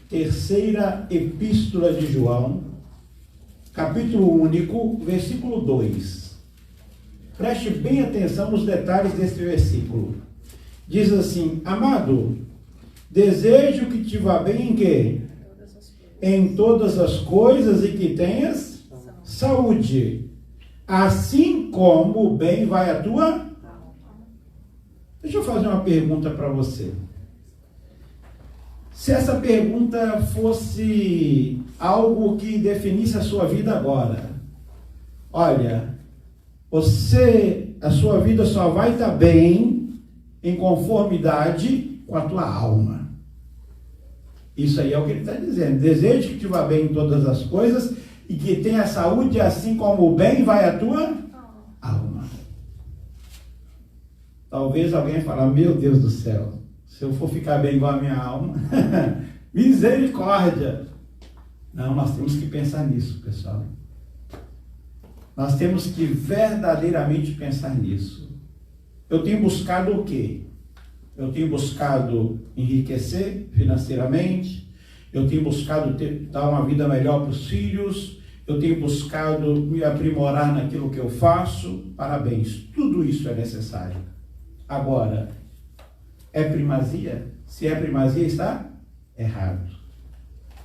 Terceira Epístola de João, capítulo único, versículo 2. Preste bem atenção nos detalhes deste versículo. Diz assim: amado, desejo que te vá bem em quê? Em todas as coisas e que tenhas saúde, assim como o bem vai a tua. Deixa eu fazer uma pergunta para você. Se essa pergunta fosse algo que definisse a sua vida agora, olha, a sua vida só vai estar bem em conformidade com a tua alma. Isso aí é o que ele está dizendo. Desejo que te vá bem em todas as coisas e que tenha saúde, assim como o bem vai a tua alma. Talvez alguém fale, meu Deus do céu, se eu for ficar bem igual a minha alma, misericórdia. Não, nós temos que pensar nisso, pessoal. Nós temos que verdadeiramente pensar nisso. Eu tenho buscado o quê? Eu tenho buscado enriquecer financeiramente, eu tenho buscado dar uma vida melhor para os filhos, eu tenho buscado me aprimorar naquilo que eu faço. Parabéns, tudo isso é necessário. Agora, é primazia? Se é primazia, está errado.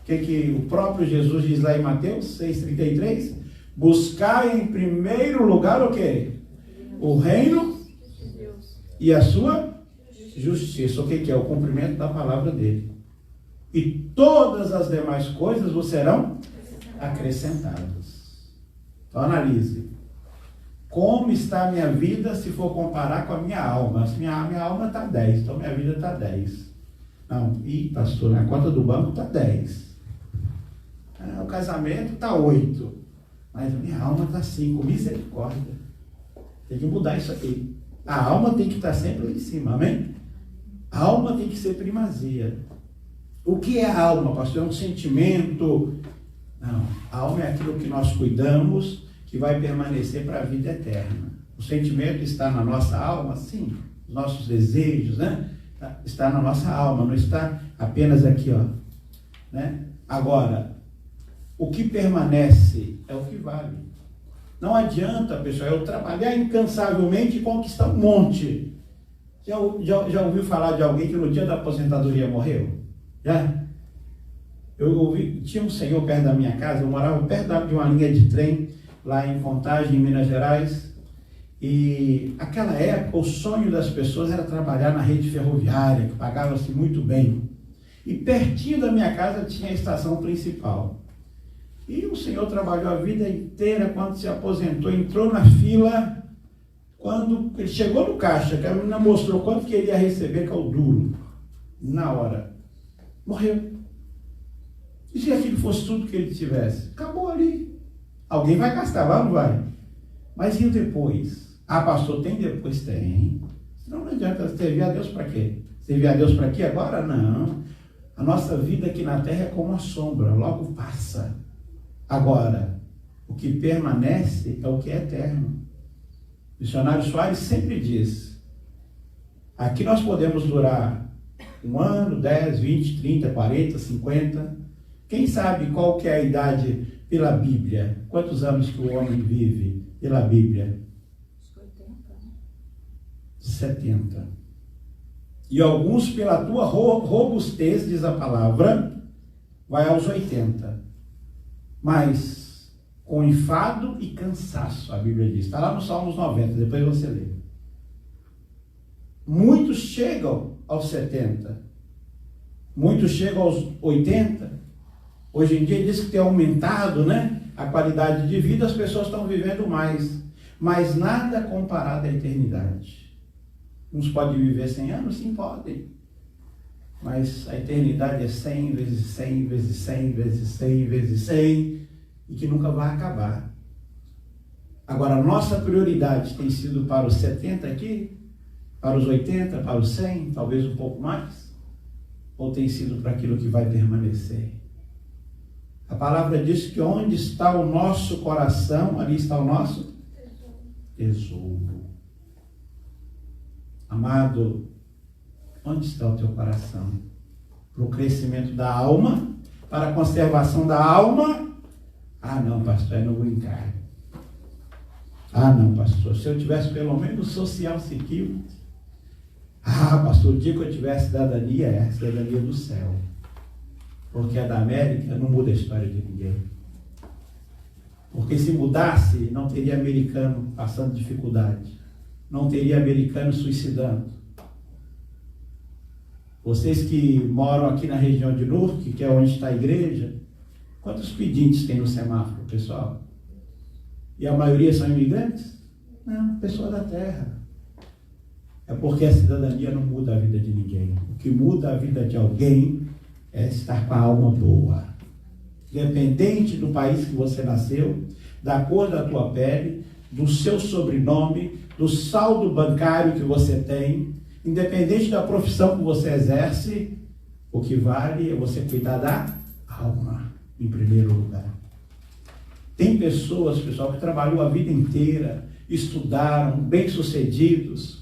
O que o próprio Jesus diz lá em Mateus 6,33? Buscar em primeiro lugar o quê? O reino e a sua justiça. O que é? O cumprimento da palavra dele. E todas as demais coisas vos serão acrescentadas. Então analise. Como está a minha vida se for comparar com a minha alma? Minha alma está 10, então minha vida está 10. Não, pastor, na conta do banco está 10. O casamento está 8. Mas a minha alma está 5. Misericórdia. Tem que mudar isso aqui. A alma tem que estar sempre lá em cima, amém? A alma tem que ser primazia. O que é a alma, pastor? É um sentimento? Não, a alma é aquilo que nós cuidamos, que vai permanecer para a vida eterna. O sentimento está na nossa alma, sim. Os nossos desejos, né? Está na nossa alma, não está apenas aqui, ó. Né? Agora, o que permanece é o que vale. Não adianta, pessoal, eu trabalhar incansavelmente e conquistar um monte. Já ouviu falar de alguém que no dia da aposentadoria morreu? Já? Eu ouvi, tinha um senhor perto da minha casa, eu morava perto de uma linha de trem, lá em Contagem, em Minas Gerais, e naquela época o sonho das pessoas era trabalhar na rede ferroviária, que pagava-se muito bem. E pertinho da minha casa tinha a estação principal. E o senhor trabalhou a vida inteira, quando se aposentou, entrou na fila, quando ele chegou no caixa, que a menina mostrou quanto que ele ia receber, que é o duro, na hora, morreu. E se aquilo fosse tudo que ele tivesse? Acabou ali. Alguém vai gastar, vai ou não vai? Mas e depois? Ah, pastor, tem depois? Tem. Senão não adianta servir a Deus para quê? Servir a Deus para quê agora? Não. A nossa vida aqui na terra é como a sombra, logo passa. Agora, o que permanece é o que é eterno. O missionário Soares sempre diz, aqui nós podemos durar 1 ano, 10, 20, 30, 40, 50. Quem sabe qual que é a idade pela Bíblia? Quantos anos que o homem vive pela Bíblia? 70. E alguns pela tua robustez, diz a palavra, vai aos 80. Mas com enfado e cansaço, a Bíblia diz. Está lá no Salmos 90, depois você lê. Muitos chegam aos 70. Muitos chegam aos 80. Hoje em dia diz que tem aumentado, né, a qualidade de vida, as pessoas estão vivendo mais. Mas nada comparado à eternidade. Uns podem viver 100 anos? Sim, podem. Mas a eternidade é 100 vezes 100 vezes 100 vezes 100 vezes 100 e que nunca vai acabar. Agora, a nossa prioridade tem sido para os 70 aqui, para os 80, para os 100, talvez um pouco mais, ou tem sido para aquilo que vai permanecer? A palavra diz que onde está o nosso coração, ali está o nosso tesouro. Amado, onde está o teu coração? para o crescimento da alma, para a conservação da alma. Ah, não, pastor, é no green card. Ah, não, pastor, se eu tivesse pelo menos social security. Ah, pastor, o dia que eu tivesse cidadania, é a cidadania do céu. Porque a da América não muda a história de ninguém. Porque se mudasse, não teria americano passando dificuldade. Não teria americano suicidando. Vocês que moram aqui na região de Newark, que é onde está a igreja, quantos pedintes tem no semáforo, pessoal? E a maioria são imigrantes? Não, pessoa da terra. É porque a cidadania não muda a vida de ninguém. O que muda a vida de alguém é estar com a alma boa. Independente do país que você nasceu, da cor da tua pele, do seu sobrenome, do saldo bancário que você tem, independente da profissão que você exerce, o que vale é você cuidar da alma, em primeiro lugar. Tem pessoas, pessoal, que trabalhou a vida inteira, estudaram, bem-sucedidos,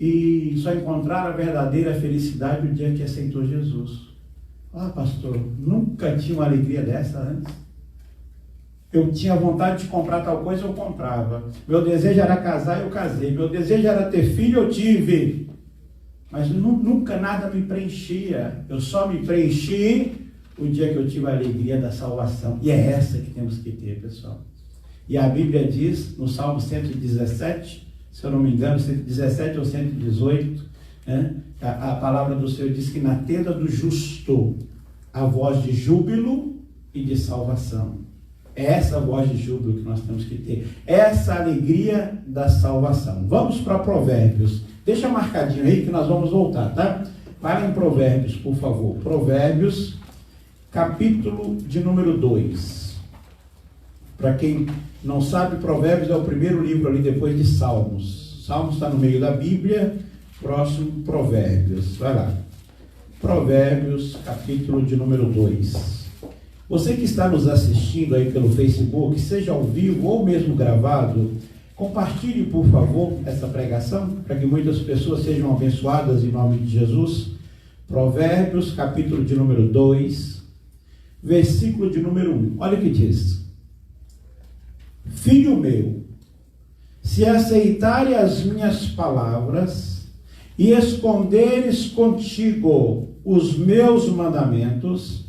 e só encontraram a verdadeira felicidade no dia que aceitou Jesus. Ah, pastor, nunca tinha uma alegria dessa antes. Eu tinha vontade de comprar tal coisa, eu comprava. Meu desejo era casar, eu casei. Meu desejo era ter filho, eu tive. Mas nunca nada me preenchia. Eu só me preenchi o dia que eu tive a alegria da salvação. E é essa que temos que ter, pessoal. E a Bíblia diz, no Salmo 117, se eu não me engano, 117 ou 118, né? A palavra do Senhor diz que na tenda do justo a voz de júbilo e de salvação. É essa voz de júbilo que nós temos que ter. Essa alegria da salvação. Vamos para Provérbios. Deixa marcadinho aí que nós vamos voltar, tá? Vai em Provérbios, por favor. Provérbios, capítulo de número 2. Para quem não sabe, Provérbios é o primeiro livro ali depois de Salmos. Salmos está no meio da Bíblia, próximo Provérbios. Vai lá. Provérbios, capítulo de número 2. Você que está nos assistindo aí pelo Facebook, seja ao vivo ou mesmo gravado, compartilhe, por favor, essa pregação, para que muitas pessoas sejam abençoadas em nome de Jesus. Provérbios, capítulo de número 2, versículo de número 1. Olha o que diz. Filho meu, se aceitares as minhas palavras e esconderes contigo os meus mandamentos,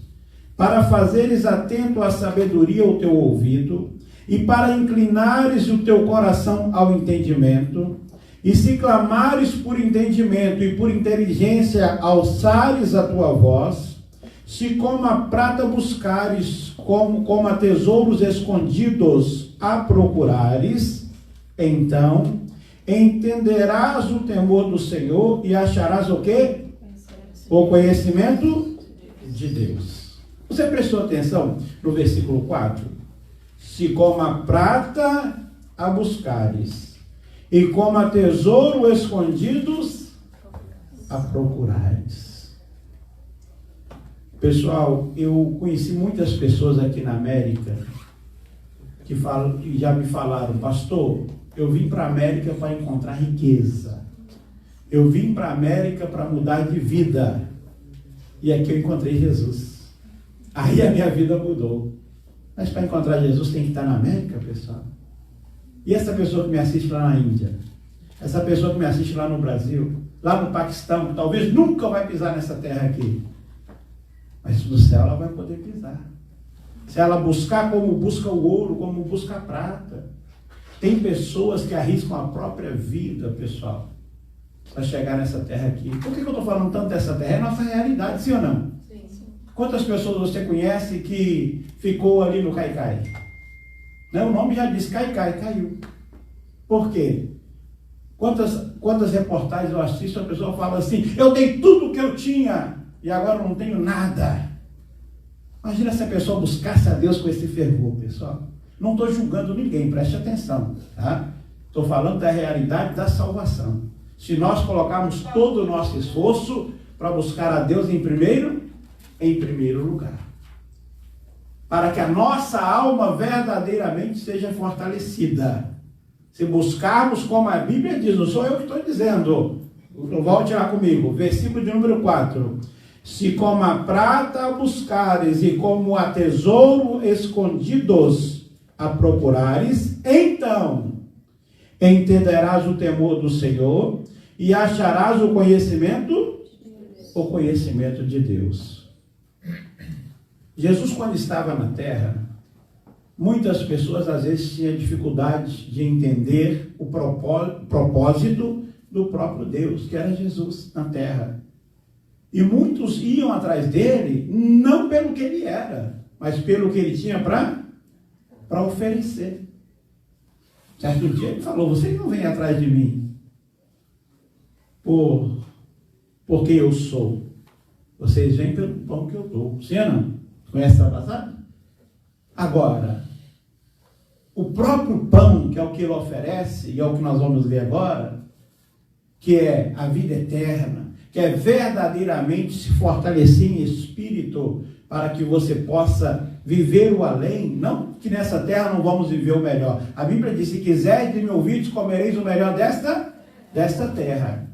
para fazeres atento à sabedoria o teu ouvido, e para inclinares o teu coração ao entendimento, e se clamares por entendimento e por inteligência alçares a tua voz, se como a prata buscares, como a tesouros escondidos a procurares, então entenderás o temor do Senhor e acharás o quê? O conhecimento de Deus. Você prestou atenção no versículo 4? Se como a prata a buscares, e como a tesouro escondidos a procurares. Pessoal, eu conheci muitas pessoas aqui na América que já me falaram, pastor, eu vim para a América para encontrar riqueza. Eu vim para a América para mudar de vida. E aqui eu encontrei Jesus. Aí a minha vida mudou. Mas para encontrar Jesus tem que estar na América, pessoal. E essa pessoa que me assiste lá na Índia? Essa pessoa que me assiste lá no Brasil? Lá no Paquistão? Que talvez nunca vai pisar nessa terra aqui. Mas no céu ela vai poder pisar. Se ela buscar como busca o ouro, como busca a prata. Tem pessoas que arriscam a própria vida, pessoal, para chegar nessa terra aqui. Por que eu estou falando tanto dessa terra? É nossa realidade, sim ou não? Quantas pessoas você conhece que ficou ali no Caicai? Né? O nome já diz Caicai, caiu. Por quê? Quantas reportagens eu assisto, a pessoa fala assim, eu dei tudo o que eu tinha e agora não tenho nada. Imagina se a pessoa buscasse a Deus com esse fervor, pessoal. Não estou julgando ninguém, preste atenção. Tá? Estou falando da realidade da salvação. Se nós colocarmos todo o nosso esforço para buscar a Deus em primeiro lugar, para que a nossa alma verdadeiramente seja fortalecida. Se buscarmos como a Bíblia diz, não sou eu que estou dizendo, volte lá comigo, versículo de número 4, Se como a prata a buscares e como a tesouro escondidos a procurares, então entenderás o temor do Senhor e acharás o conhecimento de Deus. Jesus, quando estava na terra, muitas pessoas às vezes tinham dificuldade de entender o propósito do próprio Deus, que era Jesus na terra. E muitos iam atrás dele, não pelo que ele era, mas pelo que ele tinha para oferecer. Certo dia ele falou: vocês não vêm atrás de mim porque eu sou. Vocês vêm pelo pão que eu dou. Sim ou não? Conhece essa passagem? Agora, o próprio pão, que é o que ele oferece, e é o que nós vamos ver agora, que é a vida eterna, que é verdadeiramente se fortalecer em espírito, para que você possa viver o além, não que nessa terra não vamos viver o melhor. A Bíblia diz: se quiseres me ouvir, comereis o melhor desta terra.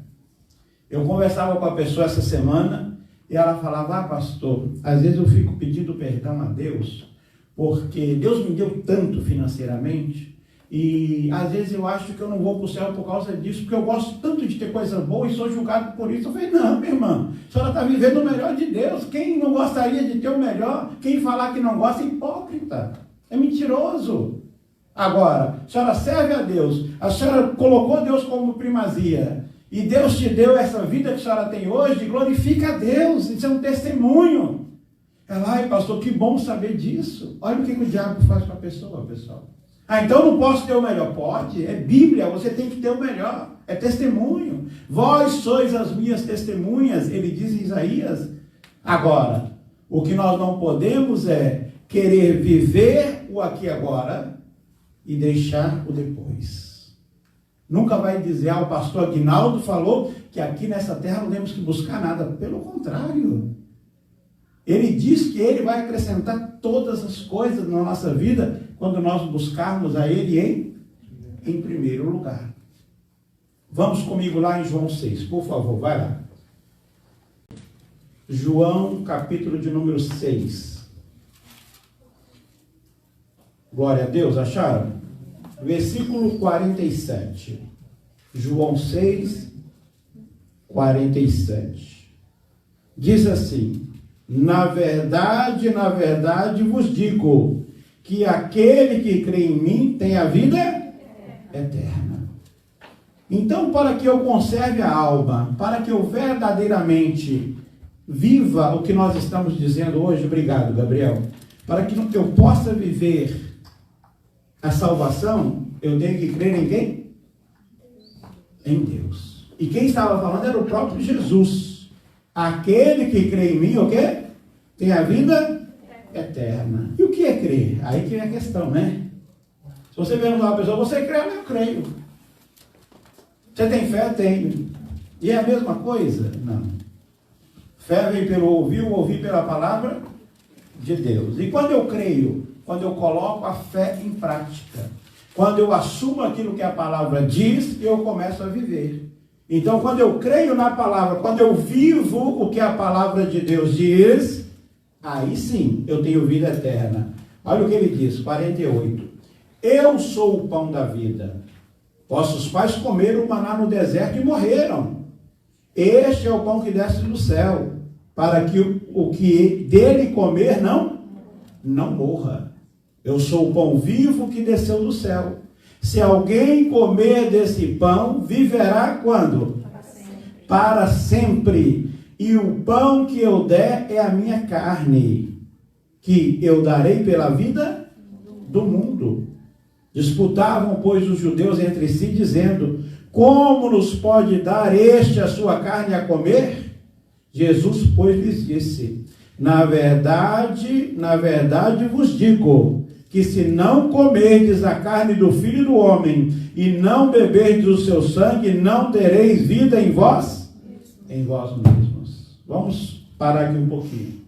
Eu conversava com a pessoa essa semana, e ela falava: pastor, às vezes eu fico pedindo perdão a Deus, porque Deus me deu tanto financeiramente, e às vezes eu acho que eu não vou para o céu por causa disso, porque eu gosto tanto de ter coisas boas e sou julgado por isso. Eu falei: não, minha irmã, a senhora está vivendo o melhor de Deus. Quem não gostaria de ter o melhor? Quem falar que não gosta é hipócrita, é mentiroso. Agora, a senhora serve a Deus, a senhora colocou Deus como primazia, e Deus te deu essa vida que a senhora tem hoje, glorifica a Deus, isso é um testemunho. Ela: ai, pastor, que bom saber disso. Olha o que o diabo faz com a pessoa, pessoal. Ah, então não posso ter o melhor? Pode, é Bíblia, você tem que ter o melhor, é testemunho. Vós sois as minhas testemunhas, ele diz em Isaías. Agora, o que nós não podemos é querer viver o aqui e agora e deixar o depois. Nunca vai dizer: o pastor Aguinaldo falou que aqui nessa terra não temos que buscar nada. Pelo contrário. Ele diz que ele vai acrescentar todas as coisas na nossa vida quando nós buscarmos a ele em primeiro lugar. Vamos comigo lá em João 6, por favor, vai lá. João, capítulo de número 6. Glória a Deus, acharam? Versículo 47. João 6, 47. Diz assim: na verdade vos digo, que aquele que crê em mim tem a vida eterna. Então, para que eu conserve a alma, para que eu verdadeiramente viva o que nós estamos dizendo hoje, obrigado, Gabriel, para que eu possa viver a salvação, eu tenho que crer em quem? Em Deus. E quem estava falando era o próprio Jesus. Aquele que crê em mim, o quê? Tem a vida eterna. E o que é crer? Aí que é a questão, né? Se você perguntar a uma pessoa: você crê? Eu creio. Você tem fé? Tenho. E é a mesma coisa? Não. Fé vem pelo ouvir, o ouvir pela palavra de Deus. E quando eu creio, quando eu coloco a fé em prática, quando eu assumo aquilo que a palavra diz, eu começo a viver. Então, quando eu creio na palavra, quando eu vivo o que a palavra de Deus diz, aí sim eu tenho vida eterna. Olha o que ele diz, 48. Eu sou o pão da vida. Vossos pais comeram o maná no deserto e morreram. Este é o pão que desce do céu, para que o que dele comer não morra. Eu sou o pão vivo que desceu do céu. Se alguém comer desse pão, viverá quando? Para sempre. E o pão que eu der é a minha carne, que eu darei pela vida do mundo. Disputavam, pois, os judeus entre si, dizendo: como nos pode dar este a sua carne a comer? Jesus, pois, lhes disse: na verdade vos digo, que se não comerdes a carne do Filho do Homem e não beberdes o seu sangue, não tereis vida em vós mesmos. Vamos parar aqui um pouquinho.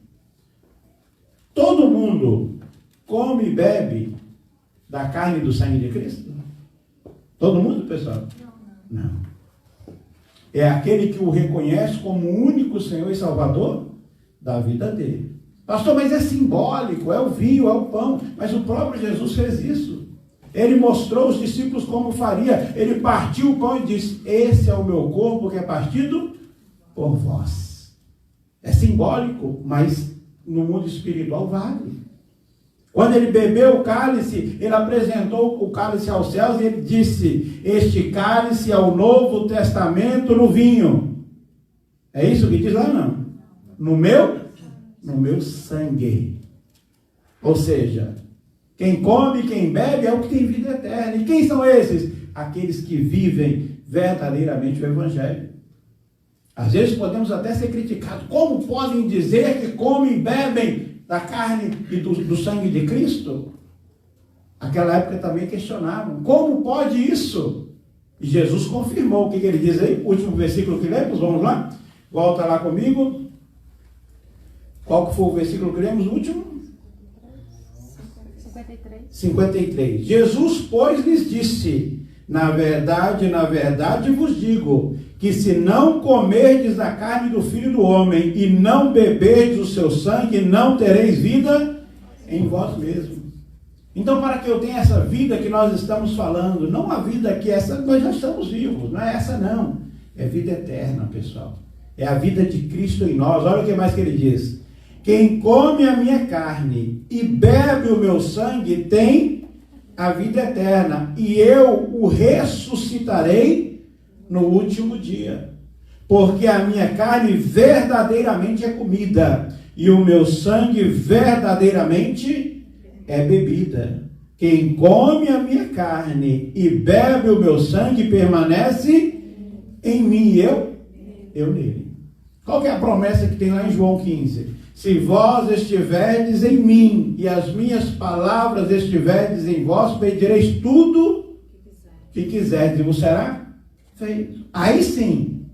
Todo mundo come e bebe da carne e do sangue de Cristo? Todo mundo, pessoal? Não. É aquele que o reconhece como único Senhor e Salvador? da vida dele. Pastor, mas é simbólico, é o vinho, é o pão. Mas o próprio Jesus fez isso. Ele mostrou aos discípulos como faria. Ele partiu o pão e disse: esse é o meu corpo que é partido por vós. É simbólico, mas no mundo espiritual vale. Quando ele bebeu o cálice, ele apresentou o cálice aos céus e ele disse: este cálice é o Novo Testamento no vinho. É isso que diz lá, não? No meu sangue. Ou seja, quem come, quem bebe é o que tem vida eterna. E quem são esses? Aqueles que vivem verdadeiramente o Evangelho. Às vezes podemos até ser criticados. Como podem dizer que comem e bebem da carne e do sangue de Cristo? Aquela época também questionavam. Como pode isso? E Jesus confirmou. O que ele diz aí? O último versículo que lemos, vamos lá? Volta lá comigo. Qual que foi o versículo que lemos? O último? 53. Jesus, pois, lhes disse: na verdade vos digo, que se não comerdes a carne do Filho do Homem e não beberdes o seu sangue, não tereis vida em vós mesmos. Então, para que eu tenha essa vida que nós estamos falando, não a vida que essa, nós já estamos vivos, não é essa não. É vida eterna, pessoal. É a vida de Cristo em nós. Olha o que mais que ele diz: quem come a minha carne e bebe o meu sangue tem a vida eterna, e eu o ressuscitarei no último dia. Porque a minha carne verdadeiramente é comida, e o meu sangue verdadeiramente é bebida. Quem come a minha carne e bebe o meu sangue permanece em mim, e eu nele. Qual que é a promessa que tem lá em João 15? Se vós estiverdes em mim e as minhas palavras estiverdes em vós, pedireis tudo que quiserdes e vos será feito. Aí sim,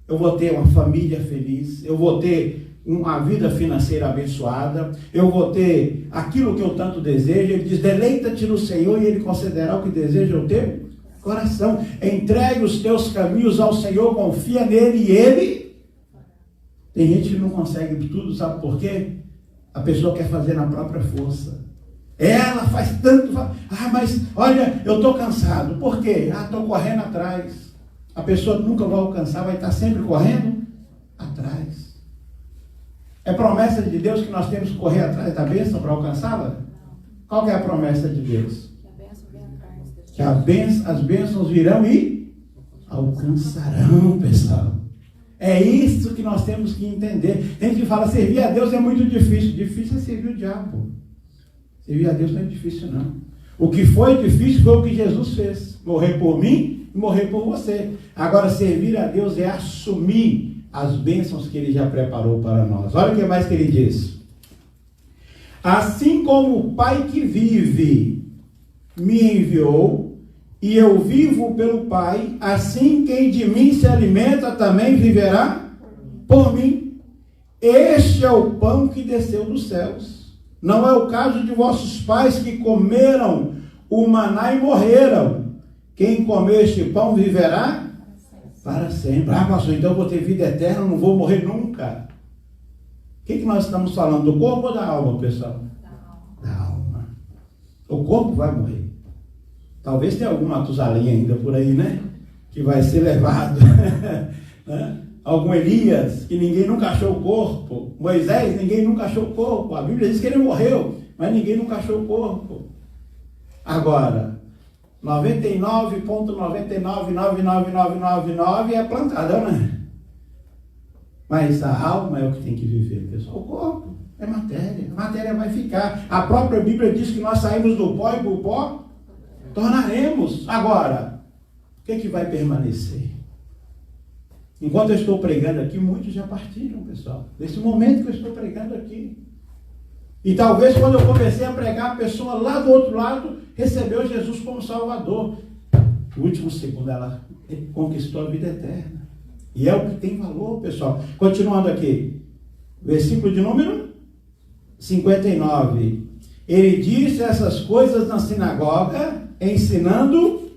eu vou ter uma família feliz, eu vou ter uma vida financeira abençoada, eu vou ter aquilo que eu tanto desejo. Ele diz: deleita-te no Senhor e Ele concederá o que deseja o teu coração. Entregue os teus caminhos ao Senhor, confia nele e Ele... Tem gente que não consegue tudo, sabe por quê? A pessoa quer fazer na própria força. Ela faz tanto, mas olha, eu estou cansado. Por quê? Estou correndo atrás. A pessoa nunca vai alcançar, vai estar sempre correndo atrás. É promessa de Deus que nós temos que correr atrás da bênção para alcançá-la? Qual que é a promessa de Deus? Que as bênçãos virão e alcançarão, pessoal. É isso que nós temos que entender. Tem gente que fala: servir a Deus é muito difícil. Difícil é servir o diabo. Servir a Deus não é difícil, não. O que foi difícil foi o que Jesus fez. Morrer por mim e morrer por você. Agora, servir a Deus é assumir as bênçãos que Ele já preparou para nós. Olha o que mais que Ele diz. Assim como o Pai que vive me enviou, e eu vivo pelo Pai, assim quem de mim se alimenta também viverá por mim. Este é o pão que desceu dos céus. Não é o caso de vossos pais que comeram o maná e morreram. Quem comer este pão viverá para sempre. Pastor, então eu vou ter vida eterna, não vou morrer nunca. O que nós estamos falando? Do corpo ou da alma, pessoal? Da alma. O corpo vai morrer. Talvez tenha algum Matusalém ainda por aí, né? Que vai ser levado. Algum Elias, que ninguém nunca achou o corpo. Moisés, ninguém nunca achou o corpo. A Bíblia diz que ele morreu, mas ninguém nunca achou o corpo. Agora, 99,999999 é plantadão, né? Mas a alma é o que tem que viver, pessoal. O corpo é matéria. A matéria vai ficar. A própria Bíblia diz que nós saímos do pó e do pó tornaremos. Agora, o que vai permanecer? Enquanto eu estou pregando aqui, muitos já partiram, pessoal. Nesse momento que eu estou pregando aqui. E talvez quando eu comecei a pregar, a pessoa lá do outro lado recebeu Jesus como Salvador. No último segundo, ela conquistou a vida eterna. E é o que tem valor, pessoal. Continuando aqui. Versículo de número 59. Ele disse essas coisas na sinagoga, ensinando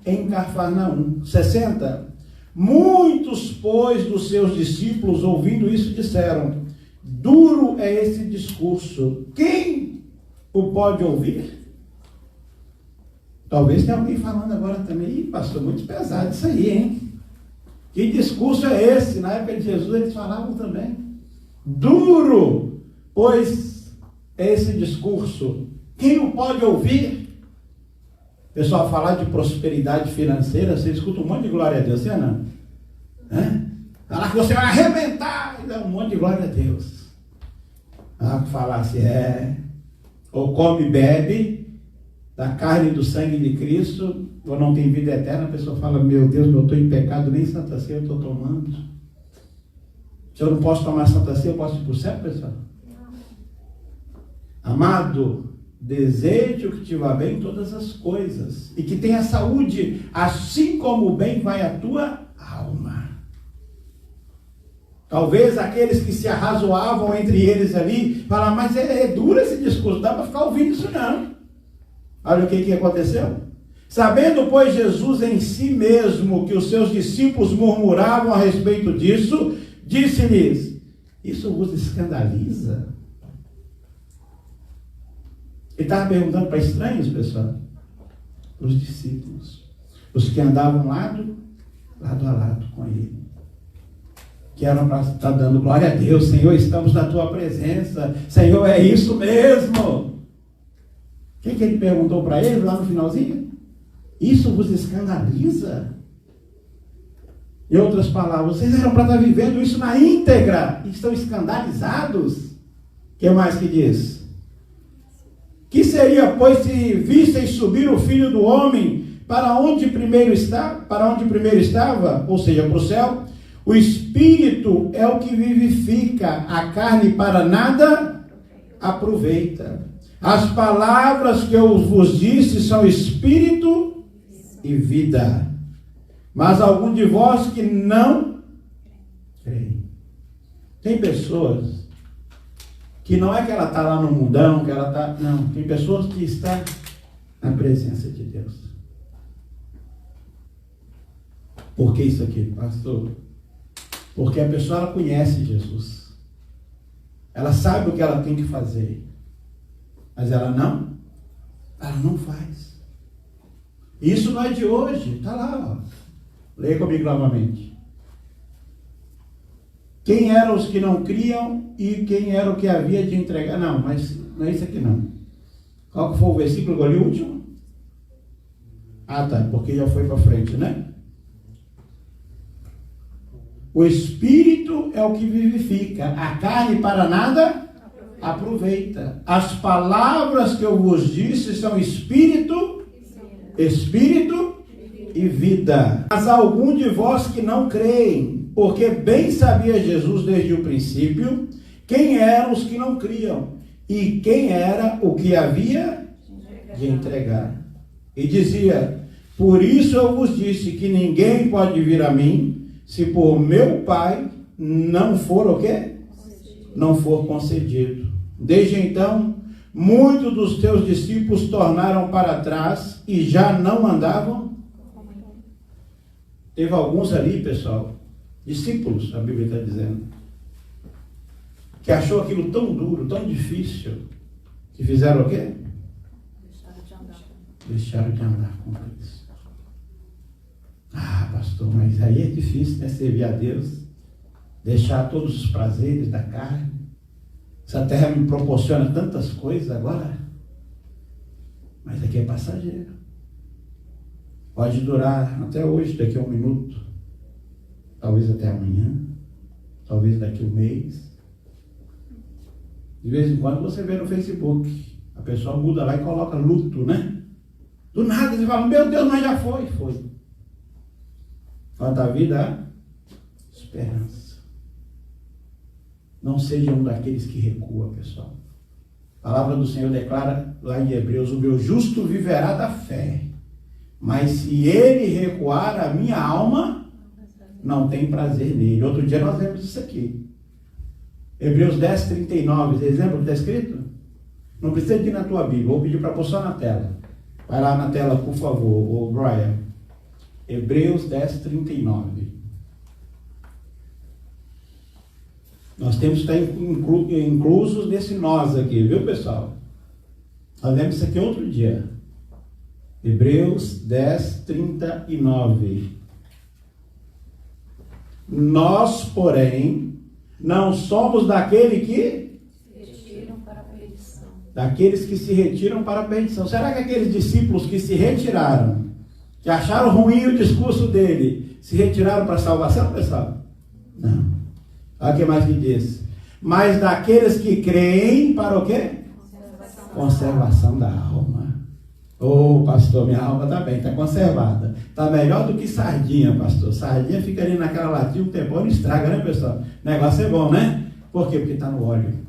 em Cafarnaum. 60. Muitos, pois, dos seus discípulos, ouvindo isso, disseram: Duro é esse discurso. Quem o pode ouvir? Talvez tenha alguém falando agora também. Ih, pastor, muito pesado isso aí, hein? Que discurso é esse? Na época de Jesus eles falavam também. Duro, pois é esse discurso. Quem o pode ouvir? O pessoal falar de prosperidade financeira, você escuta um monte de glória a Deus, você não? Falar que você vai arrebentar, dá um monte de glória a Deus. Falar assim, ou come e bebe da carne e do sangue de Cristo, ou não tem vida eterna, a pessoa fala, meu Deus, eu estou em pecado, nem Santa Ceia eu estou tomando. Se eu não posso tomar Santa Ceia, eu posso ir para o céu, pessoal? Amado, deseje o que te vá bem em todas as coisas, e que tenha saúde, assim como o bem vai a tua alma. Talvez aqueles que se arrazoavam entre eles ali, falaram, mas é duro esse discurso, não dá para ficar ouvindo isso não. Olha o que aconteceu. Sabendo, pois, Jesus em si mesmo que os seus discípulos murmuravam a respeito disso, disse-lhes, isso vos escandaliza? Ele estava perguntando para estranhos, pessoal, os discípulos, os que andavam lado a lado com ele, que eram para estar dando glória a Deus. Senhor, estamos na tua presença, Senhor, é isso mesmo. O que ele perguntou para ele lá no finalzinho? Isso vos escandaliza? Em outras palavras, vocês eram para estar vivendo isso na íntegra e estão escandalizados? O que mais que diz? Que seria, pois, se visseis subir o Filho do Homem para onde primeiro estava, ou seja, para o céu? O Espírito é o que vivifica, a carne para nada aproveita. As palavras que eu vos disse são Espírito e vida. Mas algum de vós que não creem. Tem pessoas que não é que ela está lá no mundão, que ela está... Não, tem pessoas que estão na presença de Deus. Por que isso aqui, pastor? Porque a pessoa, ela conhece Jesus. Ela sabe o que ela tem que fazer. Mas ela não faz. Isso não é de hoje. Está lá, ó. Leia comigo novamente. Quem eram os que não criam e quem era o que havia de entregar? Não, mas não é isso aqui não. Qual que foi o versículo que eu li, o último? Ah, tá, porque já foi para frente, né? O Espírito é o que vivifica, a carne para nada aproveita. As palavras que eu vos disse são Espírito e vida. Mas há algum de vós que não creem, porque bem sabia Jesus desde o princípio quem eram os que não criam e quem era o que havia de entregar. E dizia, por isso eu vos disse que ninguém pode vir a mim se por meu Pai não for o quê? Não for concedido. Desde então, muitos dos teus discípulos tornaram para trás e já não andavam. Teve alguns ali, pessoal, discípulos, a Bíblia está dizendo, que achou aquilo tão duro, tão difícil, que fizeram o quê? Deixaram de andar com Cristo. Ah, pastor, mas aí é difícil, né? Servir a Deus, deixar todos os prazeres da carne. Essa terra me proporciona tantas coisas agora, mas aqui é passageiro. Pode durar até hoje, daqui a um minuto, talvez até amanhã, talvez daqui a um mês. De vez em quando você vê no Facebook, a pessoa muda lá e coloca luto, né? Do nada você fala, meu Deus, mas já foi. Quanto à vida, a esperança. Não seja um daqueles que recua, pessoal. A palavra do Senhor declara lá em Hebreus, o meu justo viverá da fé. Mas se ele recuar, a minha alma não tem prazer nele. Outro dia nós lemos isso aqui. Hebreus 10:39, vocês lembram o que está escrito? Não precisa de ir na tua Bíblia, vou pedir para pôr só na tela. Vai lá na tela, por favor, o Brian. Hebreus 10:39. Nós temos que estar inclusos nesse nós aqui, viu, pessoal? Nós lemos isso aqui outro dia. Hebreus 10, 39. Nós, porém, não somos daquele que daqueles que se retiram para a perdição. Será que aqueles discípulos que se retiraram, que acharam ruim o discurso dele, se retiraram para a salvação, pessoal? Não. Olha o que mais que diz. Mas daqueles que creem para o quê? Conservação da alma. Ô, pastor, minha alma está bem, está conservada. Está melhor do que sardinha, pastor. Sardinha fica ali naquela latinha um tempão e estraga, né, pessoal? O negócio é bom, né? Por quê? Porque está no óleo.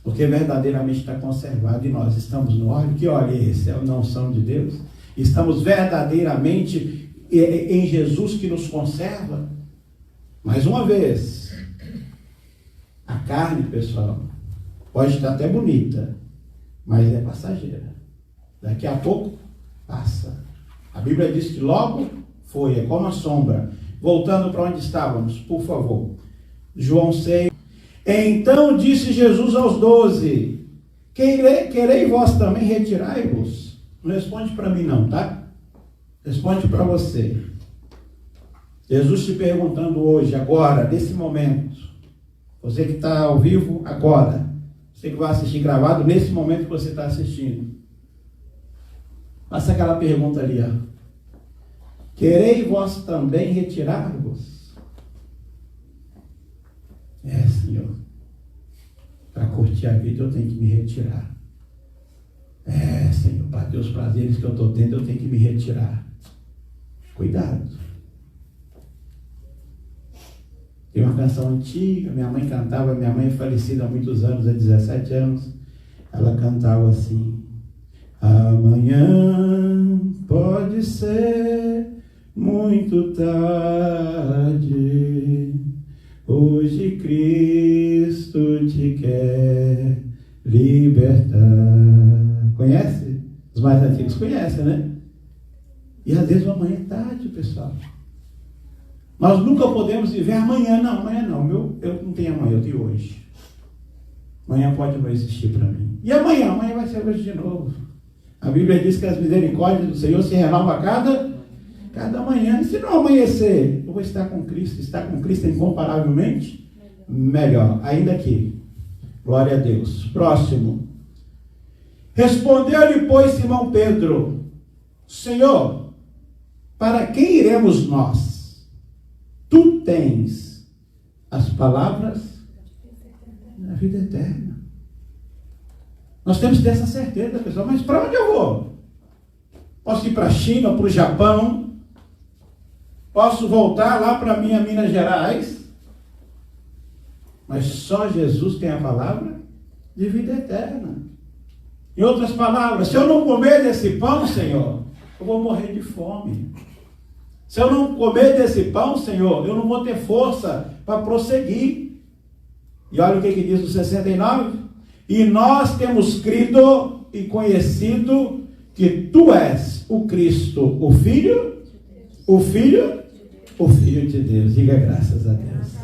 Porque verdadeiramente está conservado. E nós estamos no óleo. Que óleo é esse? É a unção de Deus. Estamos verdadeiramente em Jesus que nos conserva. Mais uma vez, a carne, pessoal, pode estar até bonita, mas é passageira. Daqui a pouco passa. A Bíblia diz que logo foi, é como a sombra. Voltando para onde estávamos, por favor. João 6. Então disse Jesus aos 12: querei vós também retirai-vos? Não responde para mim não, tá? Responde para você. Jesus te perguntando hoje, agora, nesse momento. Você que está ao vivo agora. Você que vai assistir gravado nesse momento que você está assistindo. Faça aquela pergunta ali, ó. Querei vós também retirar-vos? Senhor. Para curtir a vida eu tenho que me retirar. Senhor, para ter os prazeres que eu estou tendo, eu tenho que me retirar. Cuidado. Tem uma canção antiga, minha mãe cantava, minha mãe é falecida há muitos anos, há 17 anos. Ela cantava assim: amanhã pode ser muito tarde, hoje Cristo te quer libertar. Conhece? Os mais antigos conhecem, né? E às vezes amanhã é tarde, pessoal. Nós nunca podemos viver amanhã não. Eu não tenho amanhã, eu tenho hoje. Amanhã pode não existir para mim. E amanhã? Amanhã vai ser hoje de novo. A Bíblia diz que as misericórdias do Senhor se renovam a cada manhã. E se não amanhecer, eu vou estar com Cristo. Estar com Cristo é incomparavelmente melhor. Ainda aqui. Glória a Deus. Próximo. Respondeu-lhe, pois, Simão Pedro: Senhor, para quem iremos nós? Tu tens as palavras da vida eterna. Nós temos que ter essa certeza, pessoal. Mas para onde eu vou? Posso ir para a China, para o Japão? Posso voltar lá para minha Minas Gerais? Mas só Jesus tem a palavra de vida eterna. Em outras palavras, se eu não comer desse pão, Senhor, eu vou morrer de fome. Se eu não comer desse pão, Senhor, eu não vou ter força para prosseguir. E olha o que diz o 69. E nós temos crido e conhecido que Tu és o Cristo, o Filho de Deus. Diga graças a Deus.